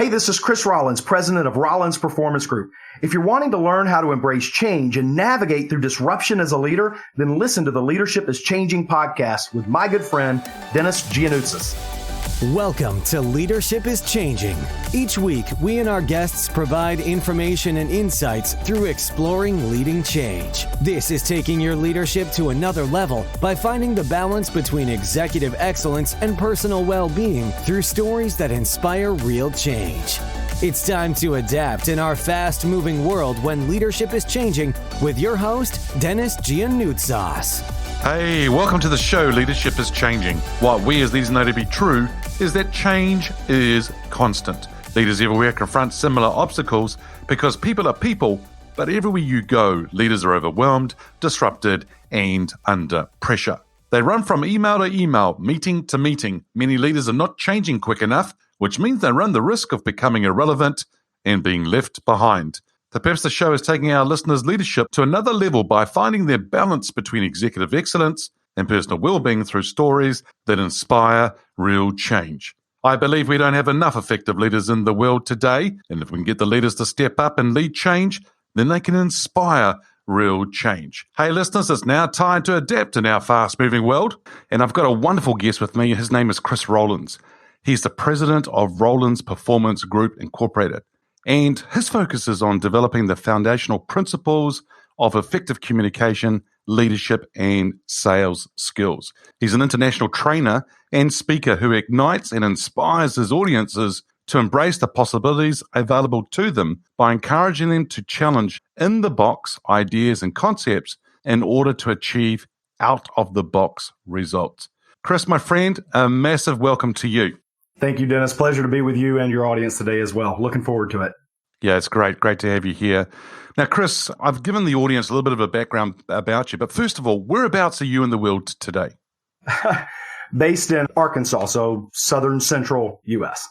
Hey, this is Chris Rollins, president of Rollins Performance Group. If you're wanting to learn how to embrace change and navigate through disruption as a leader, then listen to the Leadership is Changing podcast with my good friend, Dennis Giannoutzis. Welcome to Leadership is Changing. Each week, we and our guests provide information and insights through exploring leading change. This is taking your leadership to another level by finding the balance between executive excellence and personal well-being through stories that inspire real change. It's time to adapt in our fast-moving world when leadership is changing with your host, Dennis Giannoutzis. Hey, welcome to the show, Leadership is Changing. What we as leaders know to be true is that change is constant. Leaders everywhere confront similar obstacles because people are people, but everywhere you go, leaders are overwhelmed, disrupted, and under pressure. They run from email to email, meeting to meeting. Many leaders are not changing quick enough, which means they run the risk of becoming irrelevant and being left behind. Perhaps the show is taking our listeners' leadership to another level by finding their balance between executive excellence and personal well-being through stories that inspire real change. I believe we don't have enough effective leaders in the world today, and if we can get the leaders to step up and lead change, then they can inspire real change. Hey listeners, it's now time to adapt in our fast-moving world, and I've got a wonderful guest with me. His name is Chris Rollins. He's the president of Rollins Performance Group Incorporated. And his focus is on developing the foundational principles of effective communication, leadership, and sales skills. He's an international trainer and speaker who ignites and inspires his audiences to embrace the possibilities available to them by encouraging them to challenge in-the-box ideas and concepts in order to achieve out-of-the-box results. Chris, my friend, a massive welcome to you. Thank you, Dennis. Pleasure to be with you and your audience today as well. Looking forward to it. Yeah, it's great. Great to have you here. Now, Chris, I've given the audience a little bit of a background about you, but first of all, whereabouts are you in the world today? Based in Arkansas, so southern central U.S.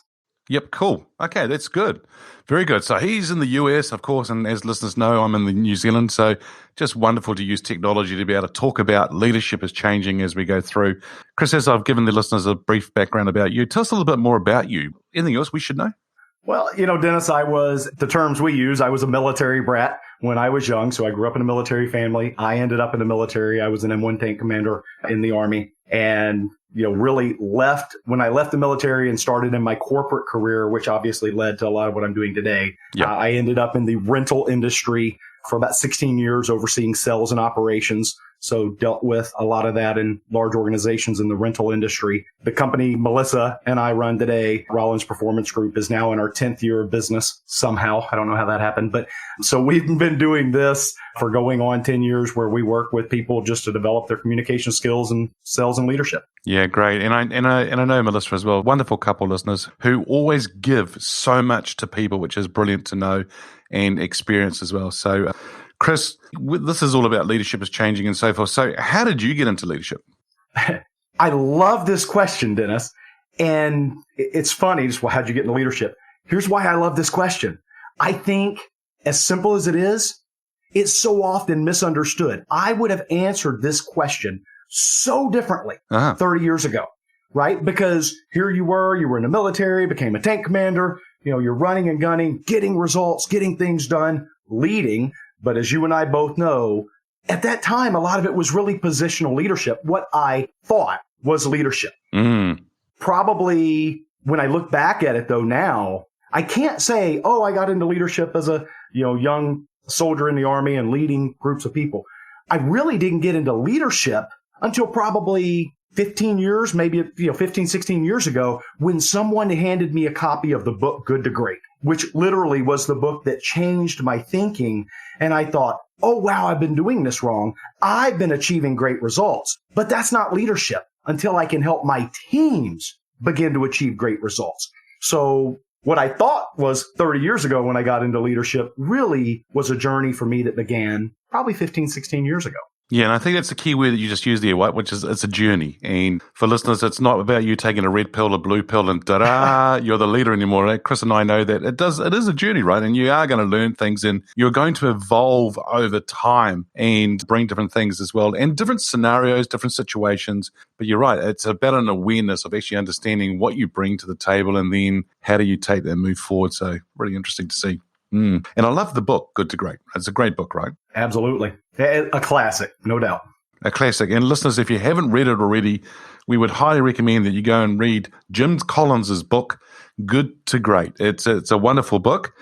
Yep, cool. Okay, that's good. Very good. So he's in the US, of course, and as listeners know, I'm in the New Zealand. So just wonderful to use technology to be able to talk about leadership is changing as we go through. Chris, as I've given the listeners a brief background about you, tell us a little bit more about you. Anything else we should know? Well, Dennis, the terms we use, I was a military brat when I was young. So I grew up in a military family. I ended up in the military. I was an M1 tank commander in the Army and, really when I left the military and started in my corporate career, which obviously led to a lot of what I'm doing today. Yep. I ended up in the rental industry for about 16 years, overseeing sales and operations. So dealt with a lot of that in large organizations in the rental industry. The company Melissa and I run today, Rollins Performance Group, is now in our 10th year of business somehow. I don't know how that happened, but so we've been doing this for going on 10 years where we work with people just to develop their communication skills and sales and leadership. Yeah, great. And I know Melissa as well. Wonderful couple listeners who always give so much to people, which is brilliant to know and experience as well. So Chris, this is all about leadership is changing and so forth. So how did you get into leadership? I love this question, Dennis. And it's funny, just, well, how'd you get into leadership? Here's why I love this question. I think as simple as it is, it's so often misunderstood. I would have answered this question so differently 30 years ago, right? Because here you were in the military, became a tank commander, you're running and gunning, getting results, getting things done, leading. But as you and I both know, at that time, a lot of it was really positional leadership, what I thought was leadership. Probably when I look back at it, though, now, I can't say, I got into leadership as a young soldier in the Army and leading groups of people. I really didn't get into leadership until probably 15 years, maybe 15, 16 years ago, when someone handed me a copy of the book Good to Great, which literally was the book that changed my thinking. And I thought, oh, wow, I've been doing this wrong. I've been achieving great results, but that's not leadership until I can help my teams begin to achieve great results. So what I thought was 30 years ago when I got into leadership really was a journey for me that began probably 15, 16 years ago. Yeah, and I think that's the key word that you just used there, right? Which is it's a journey. And for listeners, it's not about you taking a red pill, a blue pill, and ta-da, you're the leader anymore. Right? Chris and I know that it is a journey, right? And you are going to learn things, and you're going to evolve over time and bring different things as well, and different scenarios, different situations. But you're right, it's about an awareness of actually understanding what you bring to the table, and then how do you take that move forward. So really interesting to see. And I love the book, Good to Great. It's a great book, right? Absolutely. A classic, no doubt. A classic. And listeners, if you haven't read it already, we would highly recommend that you go and read Jim Collins' book, Good to Great. It's a wonderful book.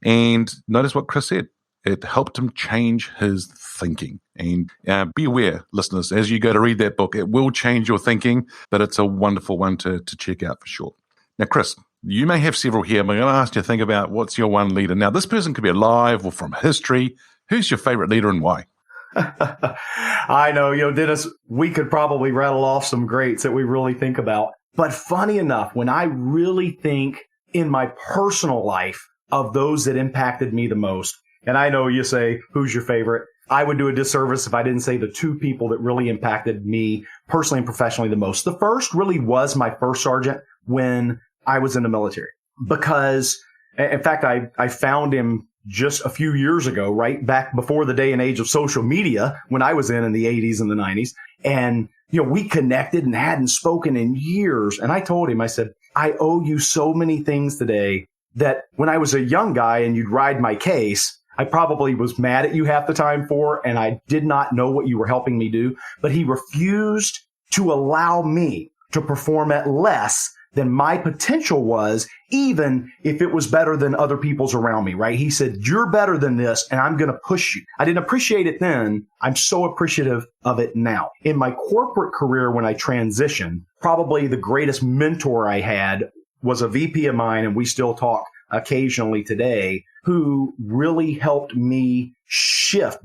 And notice what Chris said. It helped him change his thinking. And be aware, listeners, as you go to read that book, it will change your thinking, but it's a wonderful one to check out for sure. Now, Chris, you may have several here, but I'm going to ask you to think about what's your one leader. Now, this person could be alive or from history. Who's your favorite leader and why? I know, Dennis, we could probably rattle off some greats that we really think about. But funny enough, when I really think in my personal life of those that impacted me the most, and I know you say, who's your favorite? I would do a disservice if I didn't say the two people that really impacted me personally and professionally the most. The first really was my first sergeant when I was in the military, because in fact, I found him just a few years ago, right back before the day and age of social media when I was in the 80s and the 90s. And, we connected and hadn't spoken in years. And I told him, I said, I owe you so many things today that when I was a young guy and you'd ride my case, I probably was mad at you half the time for, and I did not know what you were helping me do. But he refused to allow me to perform at less than my potential was, even if it was better than other people's around me, right? He said, you're better than this, and I'm going to push you. I didn't appreciate it then. I'm so appreciative of it now. In my corporate career, when I transitioned, probably the greatest mentor I had was a VP of mine, and we still talk occasionally today, who really helped me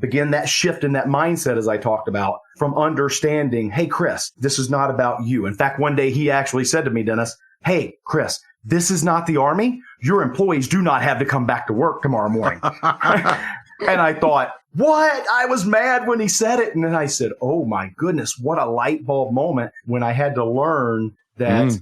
begin that shift in that mindset, as I talked about, from understanding, hey, Chris, this is not about you. In fact, one day he actually said to me, Dennis, hey, Chris, this is not the Army. Your employees do not have to come back to work tomorrow morning. And I thought, what? I was mad when he said it. And then I said, oh my goodness, what a light bulb moment when I had to learn that,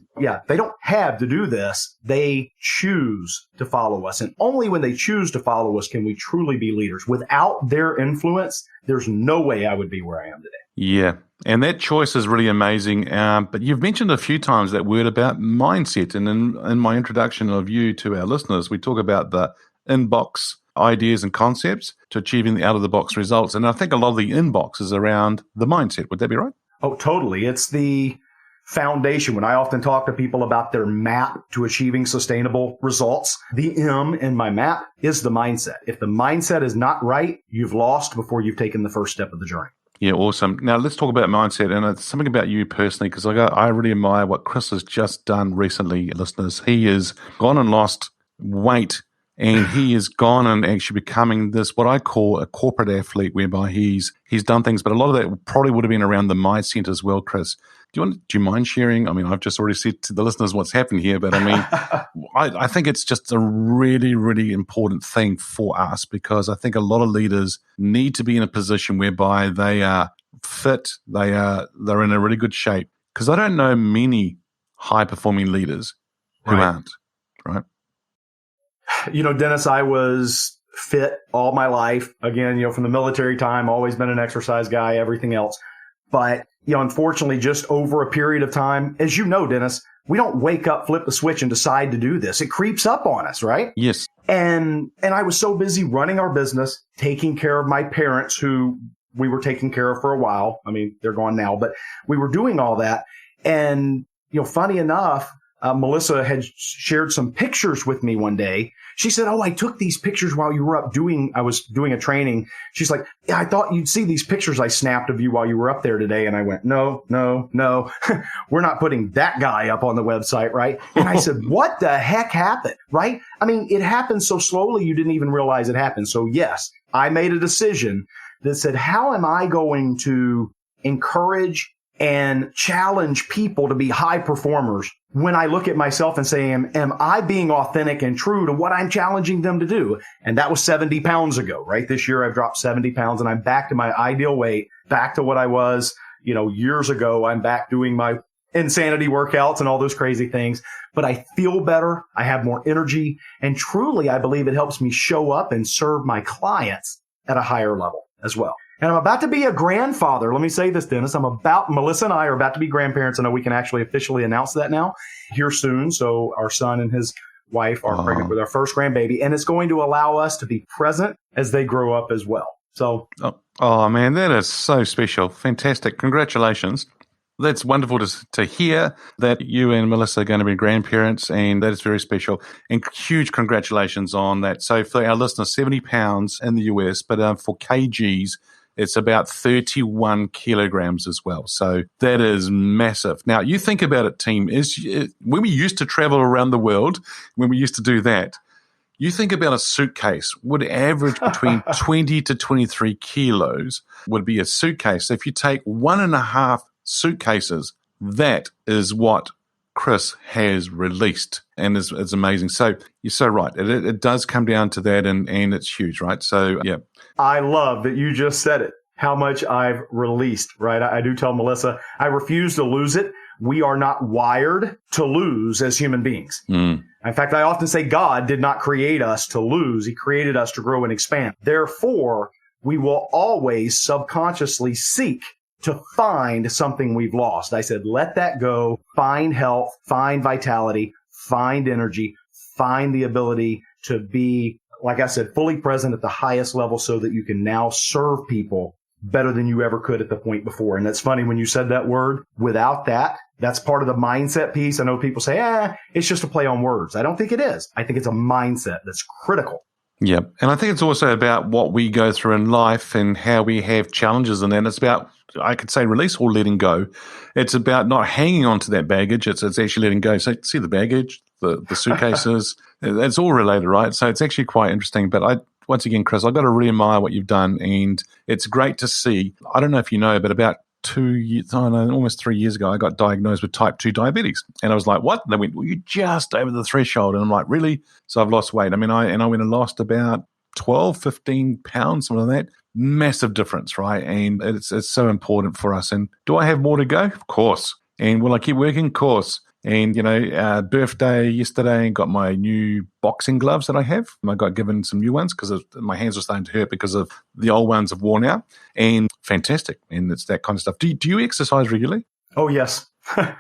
they don't have to do this. They choose to follow us. And only when they choose to follow us can we truly be leaders. Without their influence, there's no way I would be where I am today. Yeah. And that choice is really amazing. But you've mentioned a few times that word about mindset. And in my introduction of you to our listeners, we talk about the inbox ideas and concepts to achieving the out-of-the-box results. And I think a lot of the inbox is around the mindset. Would that be right? Oh, totally. It's the foundation. When I often talk to people about their map to achieving sustainable results, the M in my map is the mindset. If the mindset is not right, you've lost before you've taken the first step of the journey. Yeah, awesome. Now let's talk about mindset, and it's something about you personally, because I really admire what Chris has just done recently, listeners. He has gone and lost weight, and he has gone and actually becoming this, what I call a corporate athlete, whereby he's done things, but a lot of that probably would have been around the mindset as well, Chris. Do you mind sharing? I mean, I've just already said to the listeners what's happened here, but I mean, I think it's just a really, really important thing for us, because I think a lot of leaders need to be in a position whereby they are fit, they're in a really good shape, because I don't know many high-performing leaders who aren't, right? Dennis, I was fit all my life. Again, from the military time, always been an exercise guy, everything else. But, unfortunately, just over a period of time, as you know, Dennis, we don't wake up, flip the switch, and decide to do this. It creeps up on us, right? Yes. And I was so busy running our business, taking care of my parents, who we were taking care of for a while. I mean, they're gone now, but we were doing all that. And, funny enough, Melissa had shared some pictures with me one day. She said, I took these pictures while you were up I was doing a training. She's like, yeah, I thought you'd see these pictures I snapped of you while you were up there today. And I went, no, we're not putting that guy up on the website, right? And I said, what the heck happened, right? I mean, it happened so slowly you didn't even realize it happened. So yes, I made a decision that said, how am I going to encourage and challenge people to be high performers when I look at myself and say, am I being authentic and true to what I'm challenging them to do? And that was 70 pounds ago, right? This year I've dropped 70 pounds and I'm back to my ideal weight, back to what I was, years ago. I'm back doing my insanity workouts and all those crazy things, but I feel better. I have more energy, and truly I believe it helps me show up and serve my clients at a higher level as well. And I'm about to be a grandfather. Let me say this, Dennis. Melissa and I are about to be grandparents. I know we can actually officially announce that now here soon. So our son and his wife are pregnant with our first grandbaby, and it's going to allow us to be present as they grow up as well. So, oh man, that is so special. Fantastic. Congratulations. That's wonderful to hear that you and Melissa are going to be grandparents, and that is very special. And huge congratulations on that. So for our listeners, 70 pounds in the US, but for kgs, it's about 31 kilograms as well. So that is massive. Now, you think about it, team, when we used to travel around the world, when we used to do that, you think about a suitcase would average between 20 to 23 kilos would be a suitcase. So if you take 1.5 suitcases, that is what Chris has released, and it's amazing. So you're so right. It does come down to that, and it's huge, right? So, yeah. I love that you just said it, how much I've released, right? I do tell Melissa, I refuse to lose it. We are not wired to lose as human beings. In fact, I often say God did not create us to lose. He created us to grow and expand. Therefore, we will always subconsciously seek to find something we've lost. I said, let that go, find health, find vitality, find energy, find the ability to be, like I said, fully present at the highest level so that you can now serve people better than you ever could at the point before. And that's funny when you said that word. Without that, that's part of the mindset piece. I know people say, it's just a play on words. I don't think it is. I think it's a mindset that's critical. Yeah. And I think it's also about what we go through in life and how we have challenges. And then it's about, I could say, release or letting go. It's about not hanging on to that baggage. It's actually letting go. So see the baggage, the suitcases, it's all related, right? So it's actually quite interesting. But once again, Chris, I've got to really admire what you've done. And it's great to see. I don't know if you know, but about almost 3 years ago, I got diagnosed with type 2 diabetes. And I was like, what? And they went, well, you're just over the threshold. And I'm like, really? So I've lost weight. I mean, I went and lost about 12, 15 pounds, something like that. Massive difference, right? And it's so important for us. And do I have more to go? Of course. And will I keep working? Of course. And, birthday yesterday, got my new boxing gloves that I have. I got given some new ones because my hands were starting to hurt because of the old ones have worn out. And fantastic. And it's that kind of stuff. Do you exercise regularly? Oh, yes.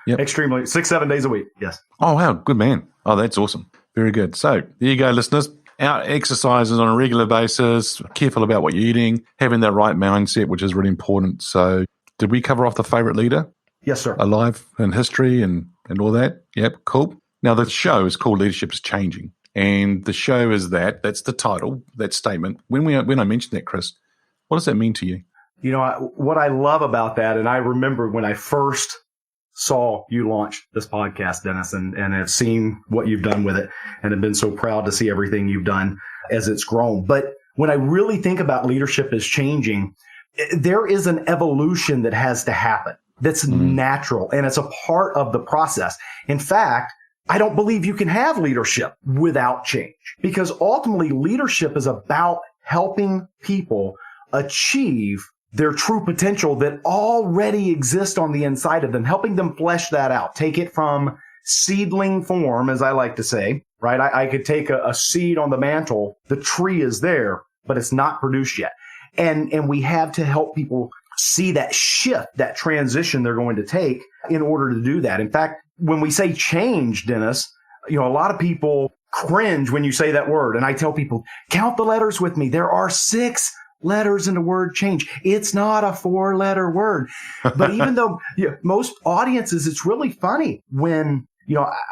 Yep. Extremely. 6-7 days a week. Yes. Oh, wow. Good man. Oh, that's awesome. Very good. So there you go, listeners. Our exercises on a regular basis, careful about what you're eating, having that right mindset, which is really important. So did we cover off the favorite leader? Yes, sir. Alive in history and all that? Yep, cool. Now, the show is called Leadership is Changing. And the show is that's the title, that statement. When I mentioned that, Chris, what does that mean to you? What I love about that, and I remember when I first saw you launch this podcast, Dennis, and have seen what you've done with it and have been so proud to see everything you've done as it's grown. But when I really think about leadership is changing, there is an evolution that has to happen that's natural, and it's a part of the process. In fact, I don't believe you can have leadership without change, because ultimately leadership is about helping people achieve their true potential that already exists on the inside of them, helping them flesh that out. Take it from seedling form, as I like to say, right? I could take a seed on the mantle. The tree is there, but it's not produced yet. And we have to help people see that shift, that transition they're going to take in order to do that. In fact, when we say change, Dennis, a lot of people cringe when you say that word. And I tell people, count the letters with me. There are 6 letters in the word change. It's not a 4-letter word. But even though most audiences, it's really funny when,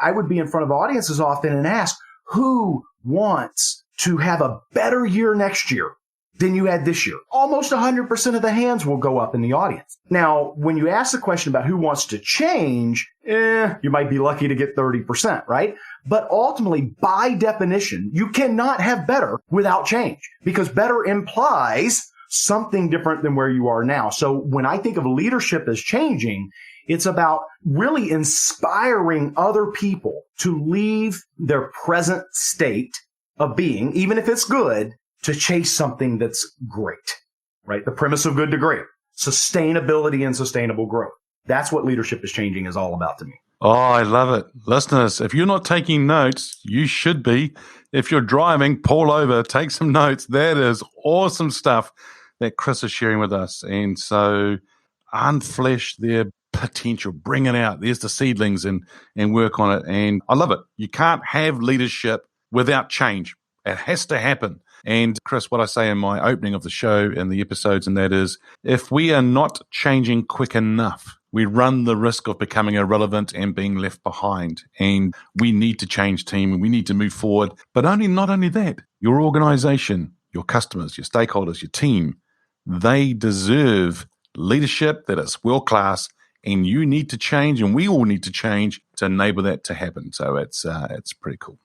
I would be in front of audiences often and ask, who wants to have a better year next year than you had this year? Almost 100% of the hands will go up in the audience. Now, when you ask the question about who wants to change, you might be lucky to get 30%, right? But ultimately, by definition, you cannot have better without change, because better implies something different than where you are now. So when I think of leadership as changing, it's about really inspiring other people to leave their present state of being, even if it's good, to chase something that's great, right? The premise of good to great, sustainability and sustainable growth. That's what leadership is changing is all about to me. Oh, I love it. Listeners, if you're not taking notes, you should be. If you're driving, pull over, take some notes. That is awesome stuff that Chris is sharing with us. And so unflesh their potential, bring it out. There's the seedlings and work on it. And I love it. You can't have leadership without change. It has to happen. And Chris, what I say in my opening of the show and the episodes, and that is, if we are not changing quick enough, we run the risk of becoming irrelevant and being left behind. And we need to change team and we need to move forward. But not only that, your organization, your customers, your stakeholders, your team, they deserve leadership that is world-class, and you need to change, and we all need to change to enable that to happen. So it's pretty cool.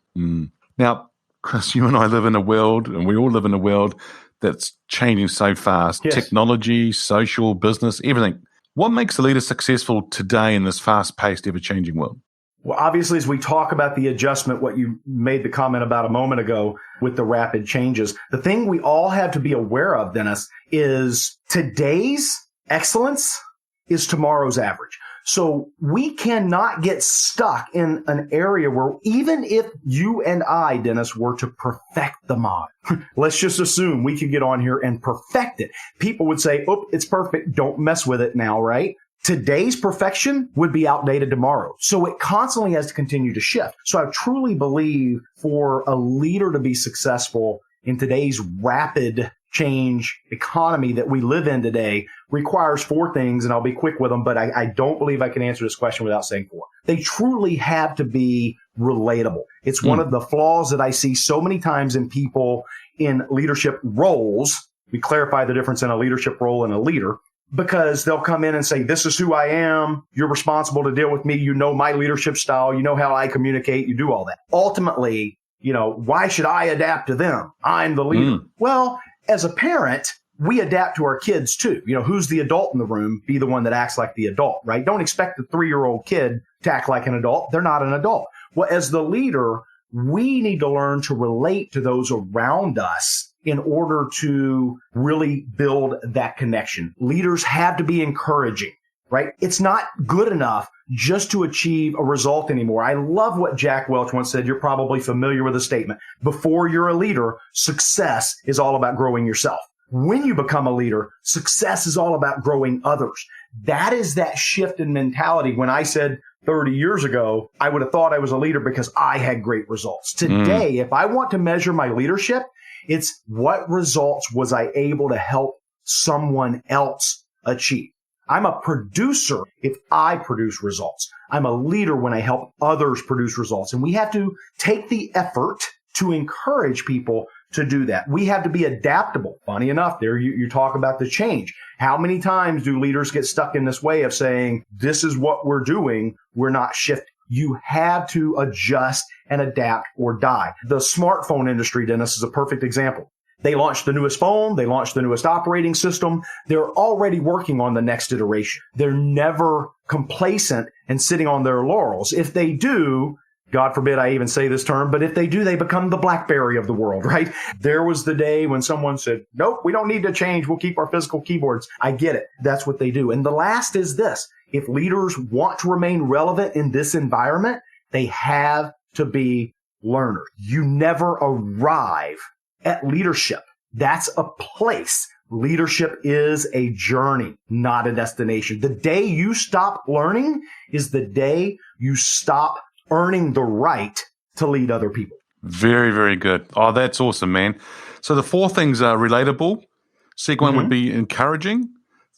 Now, Chris, you and I live in a world, and we all live in a world that's changing so fast. Yes. Technology, social, business, everything. What makes a leader successful today in this fast-paced, ever-changing world? Well, obviously, as we talk about the adjustment, what you made the comment about a moment ago with the rapid changes, the thing we all have to be aware of, Dennis, is today's excellence is tomorrow's average. So we cannot get stuck in an area where even if you and I, Dennis, were to perfect the model, let's just assume we could get on here and perfect it. People would say, oh, it's perfect. Don't mess with it now, right? Today's perfection would be outdated tomorrow. So it constantly has to continue to shift. So I truly believe for a leader to be successful in today's rapid change economy that we live in today requires four things, and I'll be quick with them, but I don't believe I can answer this question without saying four. They truly have to be relatable. It's one of the flaws that I see so many times in people in leadership roles. We clarify the difference in a leadership role and a leader, because they'll come in and say, this is who I am. You're responsible to deal with me. You know my leadership style. You know how I communicate. You do all that. Ultimately, why should I adapt to them? I'm the leader. Well, as a parent, we adapt to our kids too. Who's the adult in the room? Be the one that acts like the adult, right? Don't expect the 3-year-old kid to act like an adult. They're not an adult. Well, as the leader, we need to learn to relate to those around us in order to really build that connection. Leaders have to be encouraging, right? It's not good enough just to achieve a result anymore. I love what Jack Welch once said. You're probably familiar with the statement. Before you're a leader, success is all about growing yourself. When you become a leader, success is all about growing others. That is that shift in mentality. When I said 30 years ago, I would have thought I was a leader because I had great results. Today, if I want to measure my leadership, it's what results was I able to help someone else achieve. I'm a producer if I produce results. I'm a leader when I help others produce results. And we have to take the effort to encourage people to do that. We have to be adaptable. Funny enough, there you talk about the change. How many times do leaders get stuck in this way of saying, this is what we're doing, we're not shifting? You have to adjust and adapt or die. The smartphone industry, Dennis, is a perfect example. They launched the newest phone. They launched the newest operating system. They're already working on the next iteration. They're never complacent and sitting on their laurels. If they do, God forbid I even say this term, but if they do, they become the BlackBerry of the world, right? There was the day when someone said, nope, we don't need to change. We'll keep our physical keyboards. I get it. That's what they do. And the last is this. If leaders want to remain relevant in this environment, they have to be learners. You never arrive at leadership. That's a place. Leadership is a journey, not a destination. The day you stop learning is the day you stop earning the right to lead other people. Very, very good. Oh, that's awesome, man. So the four things are relatable. Second one would be encouraging.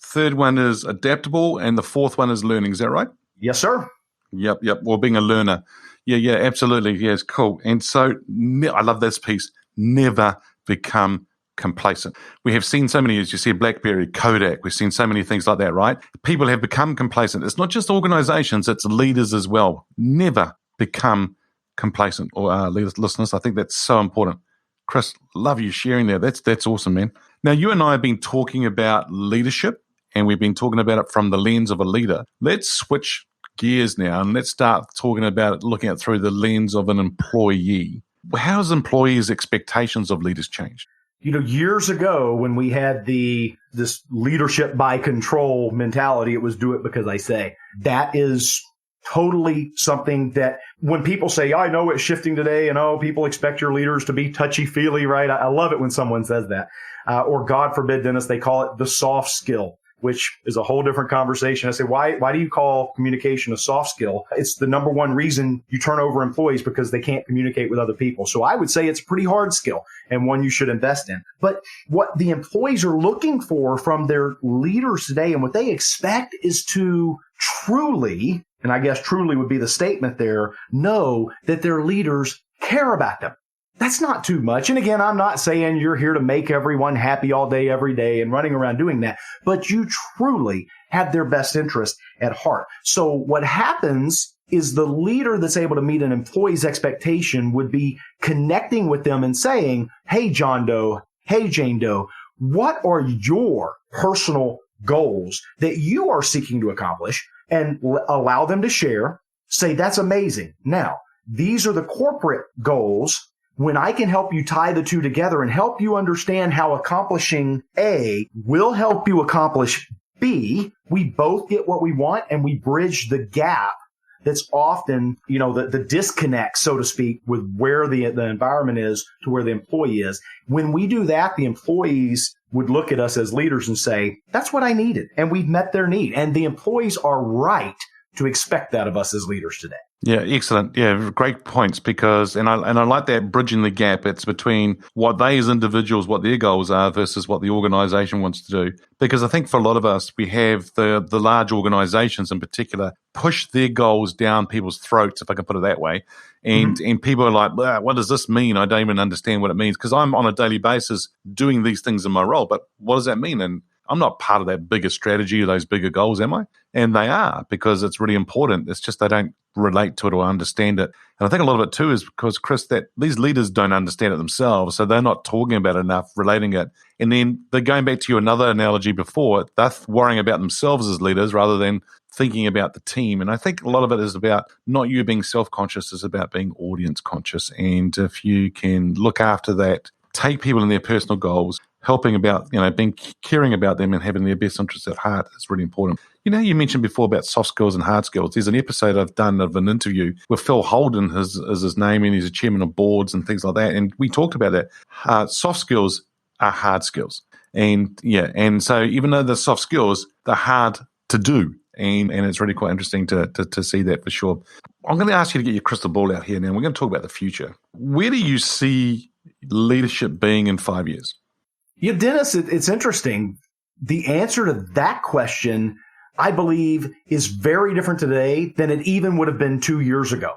Third one is adaptable. And the fourth one is learning. Is that right? Yes, sir. Yep. Well, being a learner. Yeah, absolutely. Yeah, it's cool. And so I love this piece. Never become complacent. We have seen so many, as you said, BlackBerry, Kodak. We've seen so many things like that, right? People have become complacent. It's not just organizations, it's leaders as well. Never become complacent. Or listeners, I think that's so important. Chris, love you sharing that. That's awesome, man. Now, you and I have been talking about leadership, and we've been talking about it from the lens of a leader. Let's switch gears now, and let's start talking about it, looking at it through the lens of an employee. How has employees' expectations of leaders changed? Years ago when we had this leadership by control mentality, it was do it because I say. That is totally something that when people say, I know it's shifting today, and people expect your leaders to be touchy-feely, right? I love it when someone says that. Or God forbid, Dennis, they call it the soft skill, which is a whole different conversation. I say, why do you call communication a soft skill? It's the number one reason you turn over employees, because they can't communicate with other people. So I would say it's a pretty hard skill and one you should invest in. But what the employees are looking for from their leaders today and what they expect is to truly, and I guess truly would be the statement there, know that their leaders care about them. That's not too much. And again, I'm not saying you're here to make everyone happy all day, every day and running around doing that, but you truly have their best interest at heart. So what happens is the leader that's able to meet an employee's expectation would be connecting with them and saying, hey, John Doe, hey, Jane Doe, what are your personal goals that you are seeking to accomplish? And allow them to share, say, that's amazing. Now, these are the corporate goals. When I can help you tie the two together and help you understand how accomplishing A will help you accomplish B, we both get what we want and we bridge the gap that's often, the disconnect, so to speak, with where the environment is to where the employee is. When we do that, the employees would look at us as leaders and say, that's what I needed. And we've met their need. And the employees are right to expect that of us as leaders today. Yeah, excellent. Yeah, great points, because, and I like that bridging the gap. It's between what they as individuals, what their goals are versus what the organization wants to do. Because I think for a lot of us, we have the large organizations in particular push their goals down people's throats, if I can put it that way. And people are like, well, what does this mean? I don't even understand what it means, because I'm on a daily basis doing these things in my role. But what does that mean? And I'm not part of that bigger strategy or those bigger goals, am I? And they are, because it's really important. It's just they don't relate to it or understand it. And I think a lot of it too is because, Chris, that these leaders don't understand it themselves, so they're not talking about it enough, relating it. And then they're going back to your another analogy before, they're worrying about themselves as leaders rather than thinking about the team. And I think a lot of it is about not you being self-conscious, it's about being audience conscious. And if you can look after that, take people in their personal goals, helping about, being caring about them and having their best interests at heart is really important. You mentioned before about soft skills and hard skills. There's an episode I've done of an interview with Phil Holden, is his name, and he's a chairman of boards and things like that. And we talked about that. Soft skills are hard skills. And so even though they're soft skills, they're hard to do. And it's really quite interesting to see that for sure. I'm going to ask you to get your crystal ball out here now. We're going to talk about the future. Where do you see leadership being in 5 years? Yeah, Dennis, it's interesting. The answer to that question, I believe, is very different today than it even would have been 2 years ago.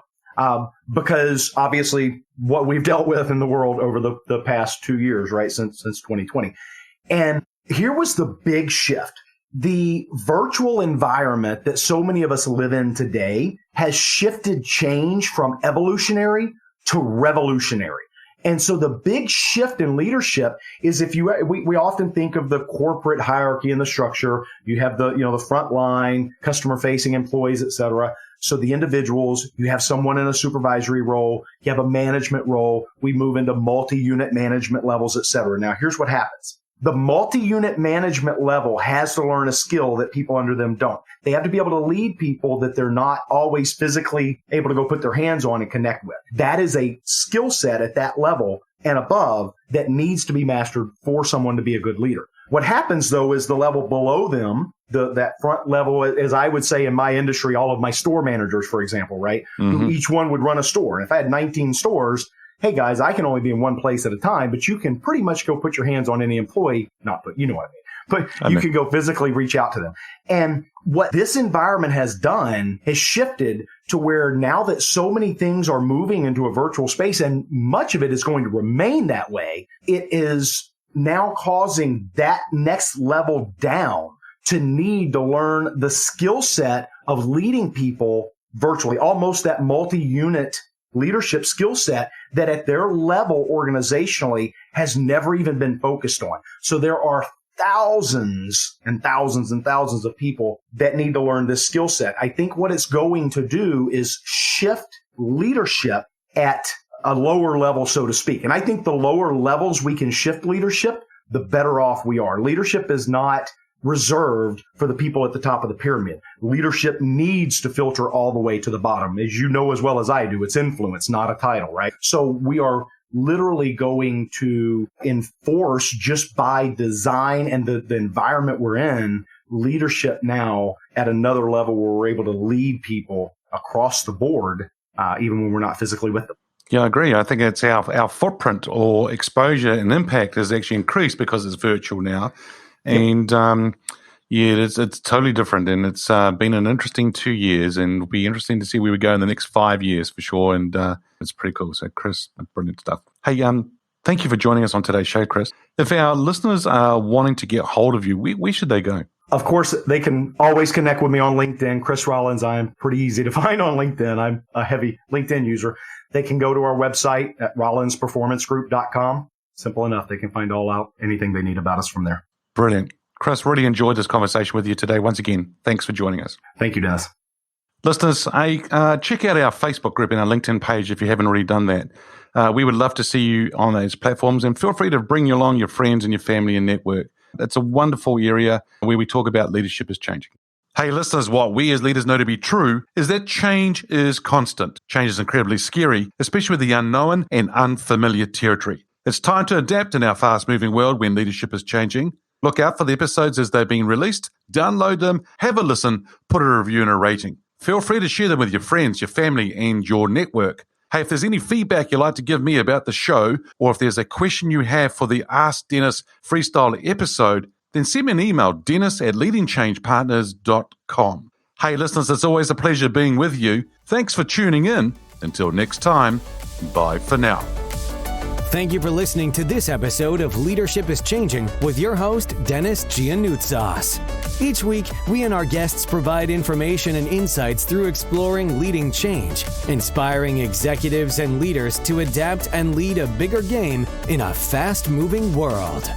Because obviously what we've dealt with in the world over the past 2 years, right, since 2020. And here was the big shift. The virtual environment that so many of us live in today has shifted change from evolutionary to revolutionary. And so the big shift in leadership is we often think of the corporate hierarchy and the structure. You have the front line, customer facing employees, et cetera. So the individuals, you have someone in a supervisory role, you have a management role. We move into multi-unit management levels, et cetera. Now here's what happens. The multi-unit management level has to learn a skill that people under them don't. They have to be able to lead people that they're not always physically able to go put their hands on and connect with. That is a skill set at that level and above that needs to be mastered for someone to be a good leader. What happens, though, is the level below them, that front level, as I would say in my industry, all of my store managers, for example, right? Mm-hmm. Each one would run a store. And if I had 19 stores, hey guys, I can only be in one place at a time, but you can pretty much go put your hands on any employee, you know what I mean, but you can go physically reach out to them. And what this environment has done has shifted to where now that so many things are moving into a virtual space and much of it is going to remain that way, it is now causing that next level down to need to learn the skill set of leading people virtually, almost that multi-unit leadership skill set that at their level organizationally has never even been focused on. So there are thousands and thousands and thousands of people that need to learn this skill set. I think what it's going to do is shift leadership at a lower level, so to speak. And I think the lower levels we can shift leadership, the better off we are. Leadership is not reserved for the people at the top of the pyramid. Leadership needs to filter all the way to the bottom. As you know as well as I do, it's influence, not a title, right? So we are literally going to enforce, just by design and the environment we're in, leadership now at another level where we're able to lead people across the board, even when we're not physically with them. Yeah, I agree. I think it's our footprint or exposure and impact has actually increased because it's virtual now. And it's totally different. And it's been an interesting 2 years, and it'll be interesting to see where we go in the next 5 years for sure. And it's pretty cool. So, Chris, brilliant stuff. Hey, thank you for joining us on today's show, Chris. If our listeners are wanting to get hold of you, where should they go? Of course, they can always connect with me on LinkedIn. Chris Rollins, I'm pretty easy to find on LinkedIn. I'm a heavy LinkedIn user. They can go to our website at rollinsperformancegroup.com. Simple enough. They can find anything they need about us from there. Brilliant. Chris, really enjoyed this conversation with you today. Once again, thanks for joining us. Thank you, Dennis. Listeners, check out our Facebook group and our LinkedIn page if you haven't already done that. We would love to see you on those platforms, and feel free to bring along your friends and your family and network. It's a wonderful area where we talk about leadership is changing. Hey, listeners, what we as leaders know to be true is that change is constant. Change is incredibly scary, especially with the unknown and unfamiliar territory. It's time to adapt in our fast-moving world when leadership is changing. Look out for the episodes as they're being released. Download them, have a listen, put a review and a rating. Feel free to share them with your friends, your family, and your network. Hey, if there's any feedback you'd like to give me about the show, or if there's a question you have for the Ask Dennis Freestyle episode, then send me an email, dennis@leadingchangepartners.com. Hey, listeners, it's always a pleasure being with you. Thanks for tuning in. Until next time, bye for now. Thank you for listening to this episode of Leadership is Changing with your host, Dennis Giannoutsas. Each week, we and our guests provide information and insights through exploring leading change, inspiring executives and leaders to adapt and lead a bigger game in a fast-moving world.